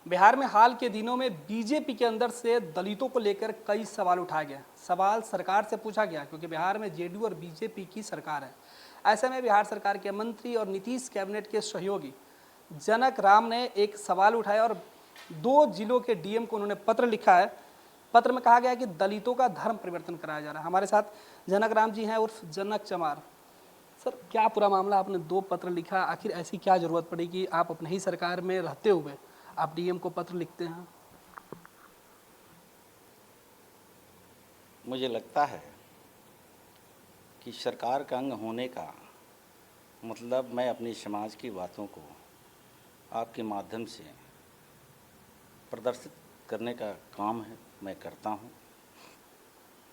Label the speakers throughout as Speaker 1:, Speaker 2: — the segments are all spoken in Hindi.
Speaker 1: बिहार में हाल के दिनों में बीजेपी के अंदर से दलितों को लेकर कई सवाल उठाए गए। सवाल सरकार से पूछा गया क्योंकि बिहार में जेडीयू और बीजेपी की सरकार है। ऐसे में बिहार सरकार के मंत्री और नीतीश कैबिनेट के सहयोगी जनक राम ने एक सवाल उठाया और 2 जिलों के डीएम को उन्होंने पत्र लिखा है। पत्र में कहा गया है कि दलितों का धर्म परिवर्तन कराया जा रहा है। हमारे साथ जनक राम जी हैं उर्फ जनक चमार। सर, क्या पूरा मामला? आपने 2 पत्र लिखा, आखिर ऐसी क्या जरूरत पड़ी कि आप अपने ही सरकार में रहते हुए आप डीएम को पत्र लिखते हैं?
Speaker 2: मुझे लगता है कि सरकार का अंग होने का मतलब मैं अपने समाज की बातों को आपके माध्यम से प्रदर्शित करने का काम है, मैं करता हूँ।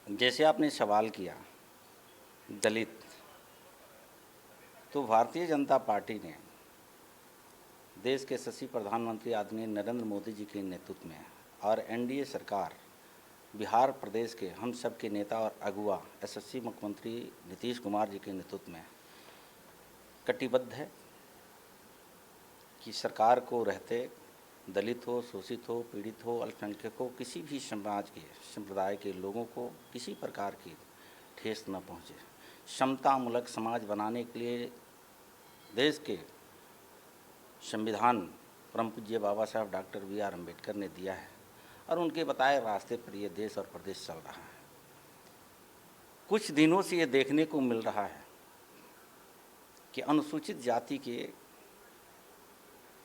Speaker 2: जैसे आपने सवाल किया दलित, तो भारतीय जनता पार्टी ने देश के यशस्वी प्रधानमंत्री आदरणीय नरेंद्र मोदी जी के नेतृत्व में और एनडीए सरकार बिहार प्रदेश के हम सब के नेता और अगुवा यशस्वी मुख्यमंत्री नीतीश कुमार जी के नेतृत्व में कटिबद्ध है कि सरकार को रहते दलित हो, शोषित हो, पीड़ित हो, अल्पसंख्यक हो, किसी भी समाज के संप्रदाय के लोगों को किसी प्रकार की ठेस न पहुँचे। समतामूलक समाज बनाने के लिए देश के संविधान परम पूज्य बाबा साहब डॉक्टर बी.आर. अम्बेडकर ने दिया है और उनके बताए रास्ते पर ये देश और प्रदेश चल रहा है। कुछ दिनों से ये देखने को मिल रहा है कि अनुसूचित जाति के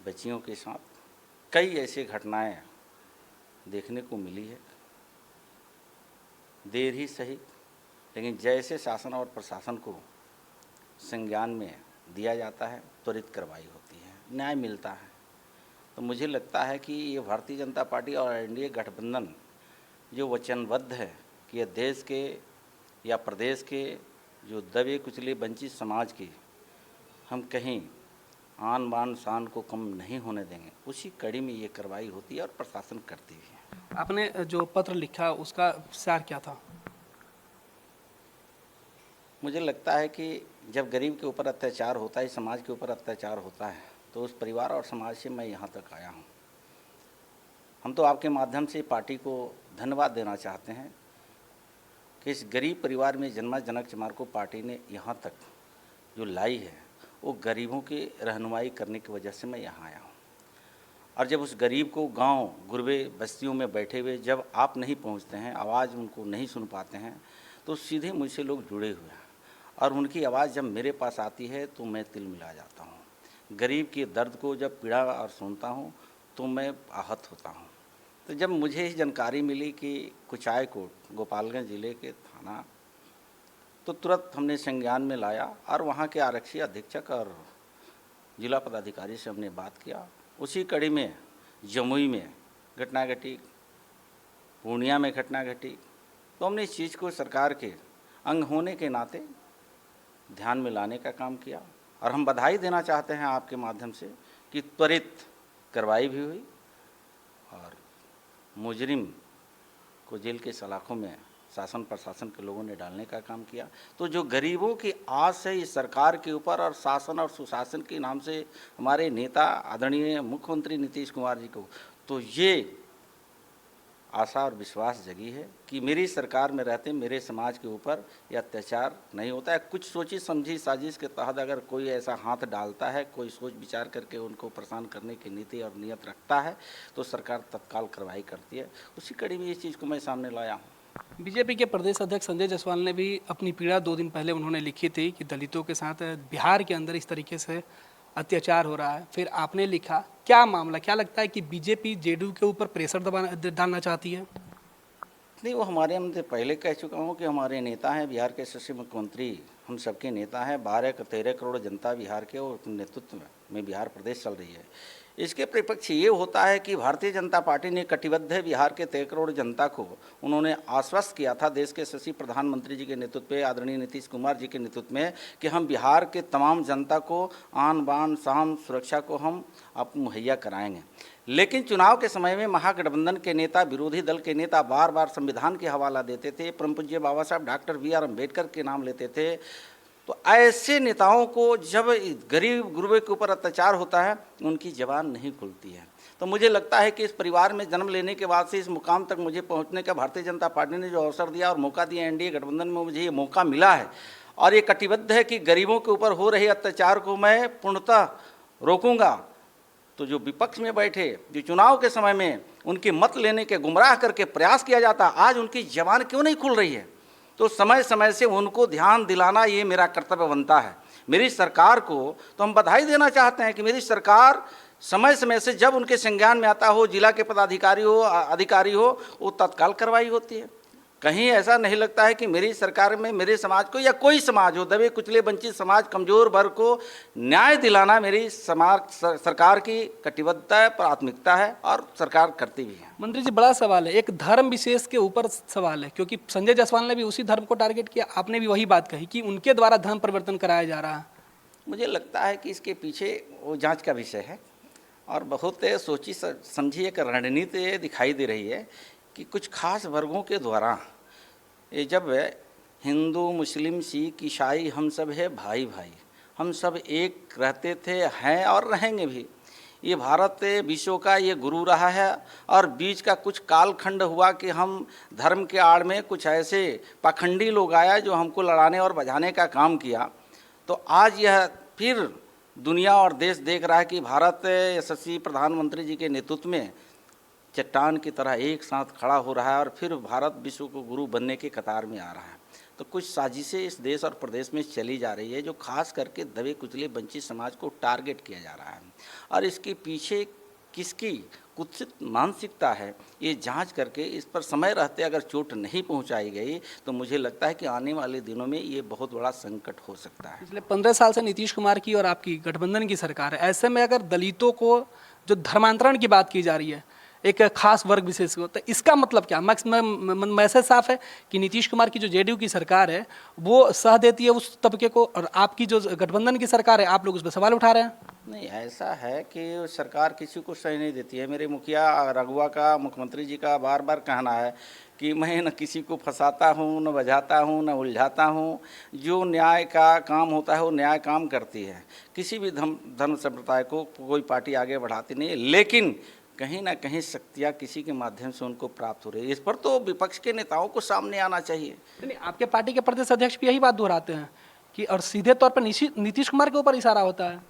Speaker 2: बच्चियों के साथ कई ऐसी घटनाएं देखने को मिली है। देर ही सही, लेकिन जैसे शासन और प्रशासन को संज्ञान में दिया जाता है, त्वरित कार्रवाई होती है, न्याय मिलता है। तो मुझे लगता है कि ये भारतीय जनता पार्टी और एनडीए गठबंधन जो वचनबद्ध है कि ये देश के या प्रदेश के जो दबे कुचले वंचित समाज की हम कहीं आन बान शान को कम नहीं होने देंगे, उसी कड़ी में ये कार्रवाई होती है और प्रशासन करती है।
Speaker 1: आपने जो पत्र लिखा उसका सार क्या था?
Speaker 2: मुझे लगता है कि जब गरीब के ऊपर अत्याचार होता है, समाज के ऊपर अत्याचार होता है, तो उस परिवार और समाज से मैं यहाँ तक आया हूँ। हम तो आपके माध्यम से पार्टी को धन्यवाद देना चाहते हैं कि इस गरीब परिवार में जन्मा जनक चमार को पार्टी ने यहाँ तक जो लाई है, वो गरीबों की रहनुमाई करने की वजह से मैं यहाँ आया हूँ। और जब उस गरीब को गांव गुरबे बस्तियों में बैठे हुए जब आप नहीं पहुँचते हैं, आवाज़ उनको नहीं सुन पाते हैं, तो सीधे मुझसे लोग जुड़े हुए हैं और उनकी आवाज़ जब मेरे पास आती है तो मैं तिल मिला जाता हूँ। गरीब के दर्द को जब पीड़ा और सुनता हूँ तो मैं आहत होता हूँ। तो जब मुझे इस जानकारी मिली कि कुचायकोट गोपालगंज ज़िले के थाना, तो तुरंत हमने संज्ञान में लाया और वहाँ के आरक्षी अधीक्षक और जिला पदाधिकारी से हमने बात किया। उसी कड़ी में जमुई में घटना घटी, पूर्णिया में घटना घटी, तो हमने इस चीज़ को सरकार के अंग होने के नाते ध्यान में लाने का काम किया। और हम बधाई देना चाहते हैं आपके माध्यम से कि त्वरित कार्रवाई भी हुई और मुजरिम को जेल के सलाखों में शासन प्रशासन के लोगों ने डालने का काम किया। तो जो गरीबों की आस है इस सरकार के ऊपर और शासन और सुशासन के नाम से हमारे नेता आदरणीय मुख्यमंत्री नीतीश कुमार जी को, तो ये आशा और विश्वास जगी है कि मेरी सरकार में रहते मेरे समाज के ऊपर यह अत्याचार नहीं होता है। कुछ सोची समझी साजिश के तहत अगर कोई ऐसा हाथ डालता है, कोई सोच विचार करके उनको परेशान करने की नीति और नियत रखता है, तो सरकार तत्काल कार्रवाई करती है। उसी कड़ी में इस चीज़ को मैं सामने लाया हूँ।
Speaker 1: बीजेपी के प्रदेश अध्यक्ष संजय जायसवाल ने भी अपनी पीड़ा 2 दिन पहले उन्होंने लिखी थी कि दलितों के साथ बिहार के अंदर इस तरीके से अत्याचार हो रहा है। फिर आपने लिखा, क्या मामला? क्या लगता है कि बीजेपी जेडीयू के ऊपर प्रेशर डालना चाहती है?
Speaker 2: नहीं, वो हमारे हम तो पहले कह चुका हूँ कि हमारे नेता हैं, बिहार के यशस्वी मुख्यमंत्री हम सबके नेता हैं। 13 करोड़ जनता बिहार के और नेतृत्व में बिहार प्रदेश चल रही है। इसके परिपक्ष ये होता है कि भारतीय जनता पार्टी ने कटिबद्ध है बिहार के 13 करोड़ जनता को उन्होंने आश्वस्त किया था देश के यशस्वी प्रधानमंत्री जी के नेतृत्व में, आदरणीय नीतीश कुमार जी के नेतृत्व में, कि हम बिहार के तमाम जनता को आन बान शान सुरक्षा को हम आपको मुहैया कराएंगे। लेकिन चुनाव के समय में महागठबंधन के नेता, विरोधी दल के नेता बार बार संविधान के हवाला देते थे, परम पूज्य बाबा साहब डॉक्टर बी.आर. अम्बेडकर के नाम लेते थे, तो ऐसे नेताओं को जब गरीब गुरबे के ऊपर अत्याचार होता है उनकी जबान नहीं खुलती है। तो मुझे लगता है कि इस परिवार में जन्म लेने के बाद से इस मुकाम तक मुझे पहुंचने का भारतीय जनता पार्टी ने जो अवसर दिया और मौका दिया, एनडीए गठबंधन में मुझे ये मौका मिला है और ये कटिबद्ध है कि गरीबों के ऊपर हो रहे अत्याचार को मैं पूर्णतः रोकूंगा। तो जो विपक्ष में बैठे, जो चुनाव के समय में उनके मत लेने के गुमराह करके प्रयास किया जाता, आज उनकी जबान क्यों नहीं खुल रही है? तो समय समय से उनको ध्यान दिलाना ये मेरा कर्तव्य बनता है। मेरी सरकार को तो हम बधाई देना चाहते हैं कि मेरी सरकार समय समय से जब उनके संज्ञान में आता हो, जिला के पदाधिकारी हो, अधिकारी हो, वो तत्काल कार्रवाई होती है। कहीं ऐसा नहीं लगता है कि मेरी सरकार में मेरे समाज को या कोई समाज हो, दबे कुचले वंचित समाज, कमजोर वर्ग को न्याय दिलाना मेरी सरकार की कटिबद्धता है, प्राथमिकता है और सरकार करती भी है।
Speaker 1: मंत्री जी, बड़ा सवाल है, एक धर्म विशेष के ऊपर सवाल है, क्योंकि संजय जायसवाल ने भी उसी धर्म को टारगेट किया, आपने भी वही बात कही कि उनके द्वारा धर्म परिवर्तन कराया जा रहा है।
Speaker 2: मुझे लगता है कि इसके पीछे वो जांच का विषय है और बहुत सोची समझी एक रणनीति दिखाई दे रही है कि कुछ खास वर्गों के द्वारा ये जब हिंदू, मुस्लिम, सिख, ईसाई हम सब है भाई भाई, हम सब एक रहते थे, हैं और रहेंगे भी। ये भारत विश्व का ये गुरु रहा है और बीच का कुछ कालखंड हुआ कि हम धर्म के आड़ में कुछ ऐसे पाखंडी लोग आया जो हमको लड़ाने और बझाने का काम किया। तो आज यह फिर दुनिया और देश देख रहा है कि भारत यशस्वी प्रधानमंत्री जी के नेतृत्व में चट्टान की तरह एक साथ खड़ा हो रहा है और फिर भारत विश्व को गुरु बनने के कतार में आ रहा है। तो कुछ साजिशें इस देश और प्रदेश में चली जा रही है जो खास करके दबे कुचले वंचित समाज को टारगेट किया जा रहा है और इसके पीछे किसकी कुत्सित मानसिकता है ये जांच करके इस पर समय रहते अगर चोट नहीं पहुंचाई गई तो मुझे लगता है कि आने वाले दिनों में ये बहुत बड़ा संकट हो सकता है।
Speaker 1: पिछले 15 साल से नीतीश कुमार की और आपकी गठबंधन की सरकार है, ऐसे में अगर दलितों को जो धर्मांतरण की बात की जा रही है एक खास वर्ग विशेष को, तो इसका मतलब क्या? मैसेज साफ है कि नीतीश कुमार की जो जेडीयू की सरकार है वो सह देती है उस तबके को और आपकी जो गठबंधन की सरकार है आप लोग उस पर सवाल उठा रहे हैं।
Speaker 2: नहीं, ऐसा है कि सरकार किसी को सही नहीं देती है। मेरे मुखिया रघुआ का, मुख्यमंत्री जी का बार बार कहना है कि मैं न किसी को फंसाता हूँ, न बजाता हूँ, न उलझाता हूँ। जो न्याय का काम होता है वो न्याय काम करती है। किसी भी धर्म संप्रदाय को कोई पार्टी आगे बढ़ाती नहीं है, लेकिन कहीं ना कहीं शक्तियाँ किसी के माध्यम से उनको प्राप्त हो रही है। इस पर तो विपक्ष के नेताओं को सामने आना चाहिए।
Speaker 1: नहीं, आपके पार्टी के प्रदेश अध्यक्ष भी यही बात दोहराते हैं कि और सीधे तौर पर नीतीश कुमार के ऊपर इशारा होता है।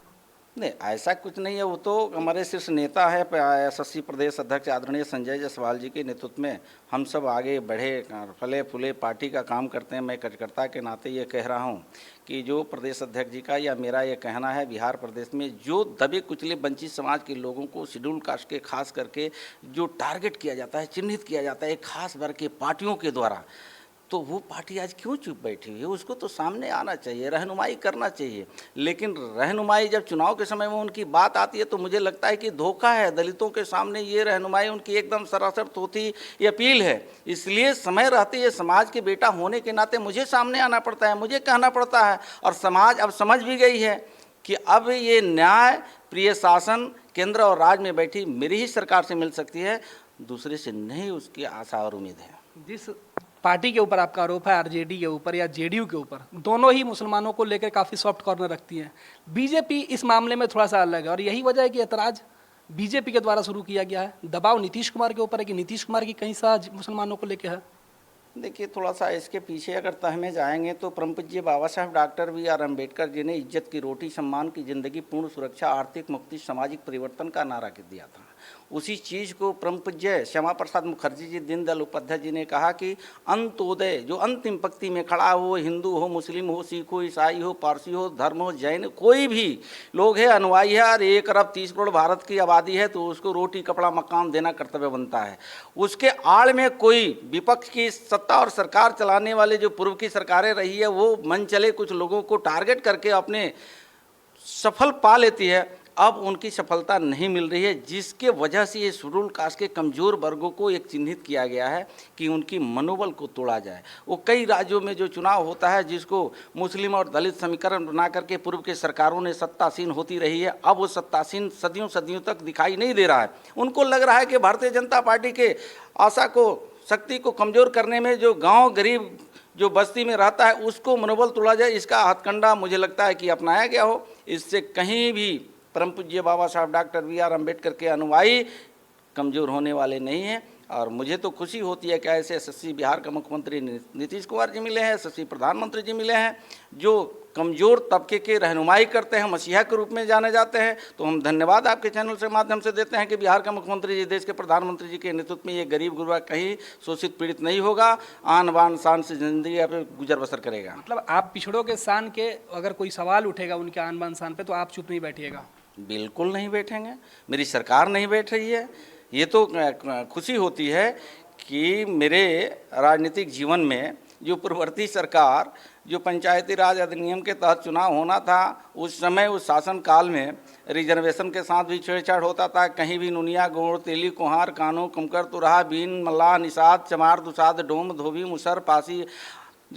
Speaker 2: नहीं, ऐसा कुछ नहीं है। वो तो हमारे शीर्ष नेता है, यशस्वी प्रदेश अध्यक्ष आदरणीय संजय जायसवाल जी के नेतृत्व में हम सब आगे बढ़े, फले फूले पार्टी का काम करते हैं। मैं कार्यकर्ता के नाते ये कह रहा हूँ कि जो प्रदेश अध्यक्ष जी का या मेरा ये कहना है, बिहार प्रदेश में जो दबे कुचले वंचित समाज के लोगों को शेड्यूल कास्ट के खास करके जो टारगेट किया जाता है, चिन्हित किया जाता है एक खास वर्ग के पार्टियों के द्वारा, तो वो पार्टी आज क्यों चुप बैठी हुई है? उसको तो सामने आना चाहिए, रहनुमाई करना चाहिए। लेकिन रहनुमाई जब चुनाव के समय में उनकी बात आती है तो मुझे लगता है कि धोखा है। दलितों के सामने ये रहनुमाई उनकी एकदम सरासर थोथी ये अपील है। इसलिए समय रहते ये समाज के बेटा होने के नाते मुझे सामने आना पड़ता है, मुझे कहना पड़ता है। और समाज अब समझ भी गई है कि अब ये न्याय प्रिय शासन केंद्र और राज्य में बैठी मेरी ही सरकार से मिल सकती है, दूसरे से नहीं उसकी आशा और उम्मीद है।
Speaker 1: जिस पार्टी के ऊपर आपका आरोप है, आरजेडी के ऊपर या जेडीयू के ऊपर, दोनों ही मुसलमानों को लेकर काफ़ी सॉफ्ट कॉर्नर रखती है। बीजेपी इस मामले में थोड़ा सा अलग है और यही वजह है कि ऐतराज़ बीजेपी के द्वारा शुरू किया गया है। दबाव नीतीश कुमार के ऊपर है कि नीतीश कुमार की कहीं सा मुसलमानों को लेकर है।
Speaker 2: देखिए, थोड़ा सा इसके पीछे अगर तह में जाएंगे तो परम पूज्य बाबा साहब डॉक्टर B.R. अम्बेडकर जी ने इज्जत की रोटी, सम्मान की ज़िंदगी, पूर्ण सुरक्षा, आर्थिक मुक्ति, सामाजिक परिवर्तन का नारा दिया था। उसी चीज़ को परम पूज्य श्यामा प्रसाद मुखर्जी जी, दीनदयाल उपाध्याय जी ने कहा कि अंत्योदय जो अंतिम पंक्ति में खड़ा हो, हिंदू हो, मुस्लिम हो, सिख हो, ईसाई हो, पारसी हो, धर्म हो, जैन, कोई भी लोग है, अनुयायी है और 1 अरब 30 करोड़ भारत की आबादी है, तो उसको रोटी, कपड़ा, मकान देना कर्तव्य बनता है। उसके आड़ में कोई विपक्ष की सत्ता और सरकार चलाने वाले जो पूर्व की सरकारें रही है वो मन चले कुछ लोगों को टारगेट करके अपने सफल पा लेती है। अब उनकी सफलता नहीं मिल रही है, जिसके वजह से ये शेड्यूल कास्ट के कमज़ोर वर्गों को एक चिन्हित किया गया है कि उनकी मनोबल को तोड़ा जाए। वो कई राज्यों में जो चुनाव होता है जिसको मुस्लिम और दलित समीकरण बना करके पूर्व के सरकारों ने सत्तासीन होती रही है, अब वो सत्तासीन सदियों सदियों तक दिखाई नहीं दे रहा है। उनको लग रहा है कि भारतीय जनता पार्टी के आशा को, शक्ति को कमज़ोर करने में जो गाँव गरीब जो बस्ती में रहता है उसको मनोबल तोड़ा जाए, इसका हथकंडा मुझे लगता है कि अपनाया गया हो। इससे कहीं भी परम पूज्य बाबा साहब डॉक्टर B.R. अम्बेडकर के अनुयायी कमज़ोर होने वाले नहीं हैं। और मुझे तो खुशी होती है कि ऐसे यशस्वी बिहार का मुख्यमंत्री नीतीश कुमार जी मिले हैं, यशस्वी प्रधानमंत्री जी मिले हैं, जो कमज़ोर तबके के रहनुमाई करते हैं, मसीहा के रूप में जाने जाते हैं। तो हम धन्यवाद आपके चैनल से माध्यम से देते हैं कि बिहार का मुख्यमंत्री जी, देश के प्रधानमंत्री जी के नेतृत्व में ये गरीब गुरबा कहीं शोषित पीड़ित नहीं होगा, आन बान शान से जिंदगी पे गुजर बसर करेगा।
Speaker 1: मतलब आप पिछड़ों के शान के अगर कोई सवाल उठेगा उनके आन बान शान पे तो आप चुप नहीं बैठिएगा?
Speaker 2: बिल्कुल नहीं बैठेंगे, मेरी सरकार नहीं बैठ रही है। ये तो खुशी होती है कि मेरे राजनीतिक जीवन में जो पूर्ववर्ती सरकार, जो पंचायती राज अधिनियम के तहत चुनाव होना था, उस समय उस शासन काल में रिजर्वेशन के साथ भी छेड़छाड़ होता था। कहीं भी नुनिया, गोड़, तेली, कुम्हार, कानू, कुमकर, तुरहा, बीन, मल्लाह, निषाद, चमार, दुसाद, डोम, धोबी, मुसर, पासी,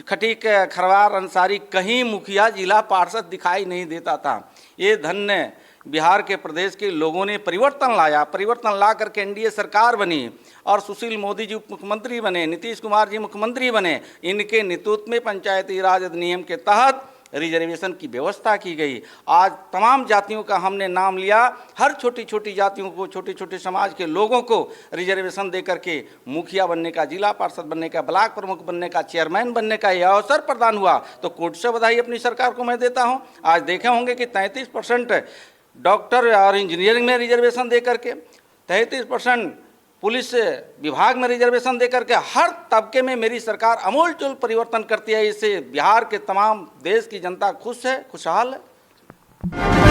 Speaker 2: खटीक, खरवार, अंसारी, कहीं मुखिया, जिला पार्षद दिखाई नहीं देता था। ये धन्य बिहार के प्रदेश के लोगों ने परिवर्तन लाया, परिवर्तन ला करके एनडीए सरकार बनी और सुशील मोदी जी उप मुख्यमंत्री बने, नीतीश कुमार जी मुख्यमंत्री बने। इनके नेतृत्व में पंचायती राज अधिनियम के तहत रिजर्वेशन की व्यवस्था की गई। आज तमाम जातियों का हमने नाम लिया, हर छोटी छोटी जातियों को, छोटे छोटे समाज के लोगों को रिजर्वेशन दे करके मुखिया बनने का, जिला पार्षद बनने का, ब्लॉक प्रमुख बनने का, चेयरमैन बनने का यह अवसर प्रदान हुआ। तो कोर्ट से बधाई अपनी सरकार को मैं देता हूँ। आज देखे होंगे कि 33% डॉक्टर और इंजीनियरिंग में रिजर्वेशन दे करके, 33% पुलिस विभाग में रिजर्वेशन दे करके, हर तबके में मेरी सरकार अमूलचूल परिवर्तन करती है। इससे बिहार के तमाम देश की जनता खुश है, खुशहाल है।